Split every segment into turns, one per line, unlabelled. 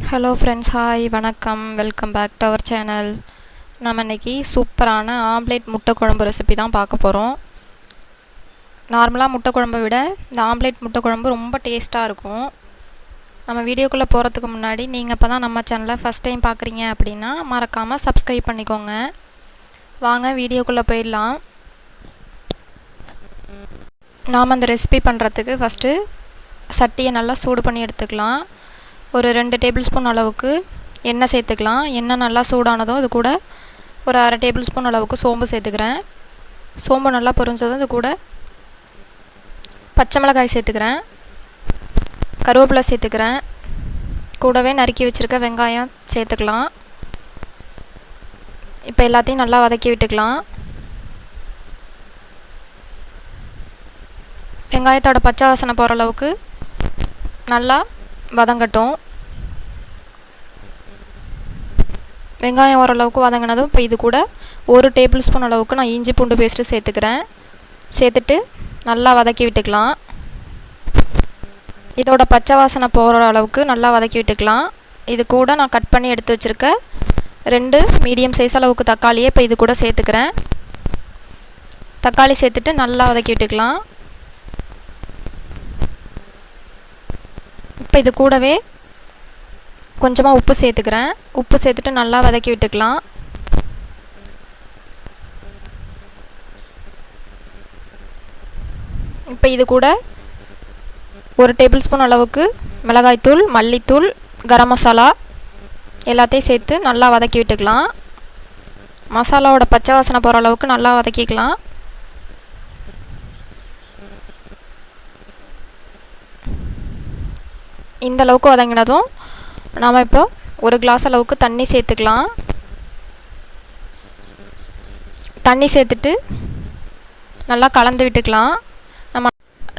Hello friends, hi, வணக்கம், welcome back to our channel. நம்ம இன்றைக்கி சூப்பரான ஆம்லேட் முட்டை குழம்பு ரெசிபி தான் பார்க்க போகிறோம். நார்மலாக முட்டை குழம்பை விட இந்த ஆம்லேட் முட்டை குழம்பு ரொம்ப டேஸ்ட்டாக இருக்கும். நம்ம வீடியோக்குள்ளே போகிறதுக்கு முன்னாடி நீங்கள் இப்போ தான் நம்ம சேனலை ஃபஸ்ட் டைம் பார்க்குறீங்க அப்படின்னா மறக்காமல் சப்ஸ்கிரைப் பண்ணிக்கோங்க. வாங்க வீடியோக்குள்ளே போயிடலாம். நாம் அந்த ரெசிபி பண்ணுறதுக்கு ஃபஸ்ட்டு சட்டியை நல்லா சூடு பண்ணி எடுத்துக்கலாம். ஒரு 2 டேபிள் ஸ்பூன் அளவுக்கு எண்ணெய் சேர்த்துக்கலாம். எண்ணெய் நல்லா சூடானதும் இது கூட ஒரு 1/2 டேபிள் ஸ்பூன் அளவுக்கு சோம்பு சேர்த்துக்கிறேன். சோம்பு நல்லா பொரிஞ்சதும் இது கூட பச்சை மிளகாய் சேர்த்துக்கிறேன், கருவேப்பிலை சேர்த்துக்கிறேன், கூடவே நறுக்கி வச்சுருக்க வெங்காயம் சேர்த்துக்கலாம். இப்போ எல்லாத்தையும் நல்லா வதக்கி விட்டுக்கலாம். வெங்காயத்தோட பச்சை வாசனை போகிற அளவுக்கு நல்லா வதங்கட்டும். வெங்காயம் ஓரளவுக்கு வதங்கினதும் இப்போ இது கூட 1 டேபிள் ஸ்பூன் அளவுக்கு நான் இஞ்சி பூண்டு பேஸ்ட்டு சேர்த்துக்கிறேன். சேர்த்துட்டு நல்லா வதக்கி விட்டுக்கலாம். இதோட பச்சை வாசனை போகிற அளவுக்கு நல்லா வதக்கி விட்டுக்கலாம். இது கூட நான் கட் பண்ணி எடுத்து வச்சுருக்க 2 மீடியம் சைஸ் அளவுக்கு தக்காளியை இப்போ இது கூட சேர்த்துக்கிறேன். தக்காளி சேர்த்துட்டு நல்லா வதக்கி விட்டுக்கலாம். இப்போ இது கூடவே கொஞ்சமாக உப்பு சேர்த்துக்கிறேன். உப்பு சேர்த்துட்டு நல்லா வதக்கி விட்டுக்கலாம். இப்போ இது கூட 1 டேபிள் ஸ்பூன் அளவுக்கு மிளகாய்த்தூள், மல்லித்தூள், கரம் மசாலா எல்லாத்தையும் சேர்த்து நல்லா வதக்கி விட்டுக்கலாம். மசாலாவோட பச்சை வாசனை போகிற அளவுக்கு நல்லா வதக்கிக்கலாம். இந்த அளவுக்கு வதங்கினதும் நாம் இப்போ 1 கிளாஸ் அளவுக்கு தண்ணி சேர்த்துக்கலாம். தண்ணி சேர்த்துட்டு நல்லா கலந்து விட்டுக்கலாம்.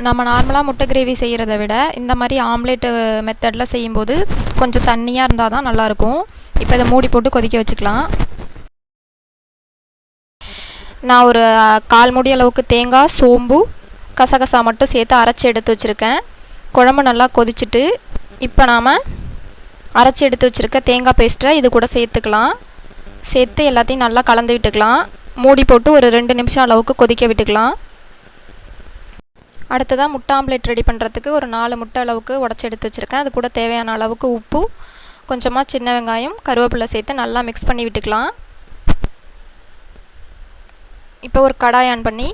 நம்ம நார்மலாக முட்டை கிரேவி செய்கிறத விட இந்த மாதிரி ஆம்லேட்டு மெத்தடில் செய்யும்போது கொஞ்சம் தண்ணியாக இருந்தால் தான் நல்லாயிருக்கும். இப்போ இதை மூடி போட்டு கொதிக்க வச்சுக்கலாம். நான் ஒரு 1/4 மூடி அளவுக்கு தேங்காய், சோம்பு, கசகசா மட்டும் சேர்த்து அரைச்சி எடுத்து வச்சுருக்கேன். குழம்பு நல்லா கொதிச்சுட்டு இப்போ நாம் அரைச்சி எடுத்து வச்சுருக்க தேங்காய் பேஸ்ட்டை இது கூட சேர்த்துக்கலாம். சேர்த்து எல்லாத்தையும் நல்லா கலந்து விட்டுக்கலாம். மூடி போட்டு ஒரு 2 நிமிஷம் அளவுக்கு கொதிக்க விட்டுக்கலாம். அடுத்ததாக முட்டை ஆம்லேட் ரெடி பண்ணுறதுக்கு ஒரு 4 முட்டை அளவுக்கு உடச்சி எடுத்து வச்சுருக்கேன். அது கூட தேவையான அளவுக்கு உப்பு, கொஞ்சமாக சின்ன வெங்காயம், கருவேப்பிலை சேர்த்து நல்லா மிக்ஸ் பண்ணி விட்டுக்கலாம். இப்போ ஒரு கடாய் ஆன் பண்ணி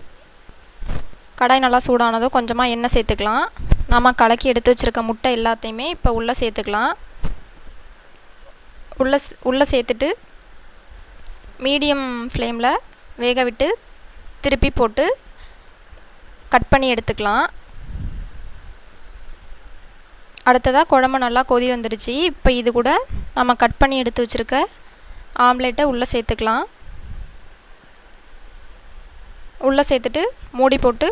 கடாய் நல்லா சூடானதும் கொஞ்சமாக எண்ணெய் சேர்த்துக்கலாம். நாம் கலக்கி எடுத்து வச்சுருக்க முட்டை எல்லாத்தையுமே இப்போ உள்ளே சேர்த்துக்கலாம். உள்ளே சேர்த்துட்டு மீடியம் ஃப்ளேமில் வேக விட்டு திருப்பி போட்டு கட் பண்ணி எடுத்துக்கலாம். அடுத்ததாக குழம்பு நல்லா கொதி வந்துடுச்சு. இப்போ இது கூட நம்ம கட் பண்ணி எடுத்து வச்சுருக்க ஆம்லேட்டை உள்ளே சேர்த்துக்கலாம். உள்ளே சேர்த்துட்டு மூடி போட்டு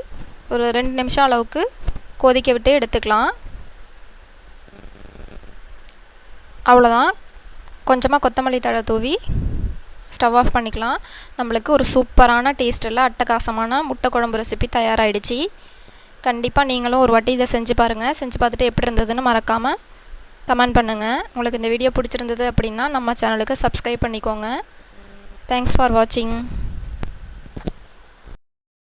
ஒரு 2 நிமிஷம் அளவுக்கு கொதிக்க விட்டு எடுத்துக்கலாம். அவ்வளோதான். கொஞ்சமாக கொத்தமல்லி தழை தூவி ஸ்டவ் ஆஃப் பண்ணிக்கலாம். நம்மளுக்கு ஒரு சூப்பரான டேஸ்ட்டில் அட்டகாசமான முட்டை குழம்பு ரெசிபி தயாராகிடுச்சு. கண்டிப்பாக நீங்களும் ஒரு வாட்டி இதை செஞ்சு பாருங்கள். செஞ்சு பார்த்துட்டு எப்படி இருந்ததுன்னு மறக்காமல் கமெண்ட் பண்ணுங்கள். உங்களுக்கு இந்த வீடியோ பிடிச்சிருந்தது அப்படின்னா நம்ம சேனலுக்கு சப்ஸ்கிரைப் பண்ணிக்கோங்க. தேங்க்ஸ் ஃபார் வாட்சிங்.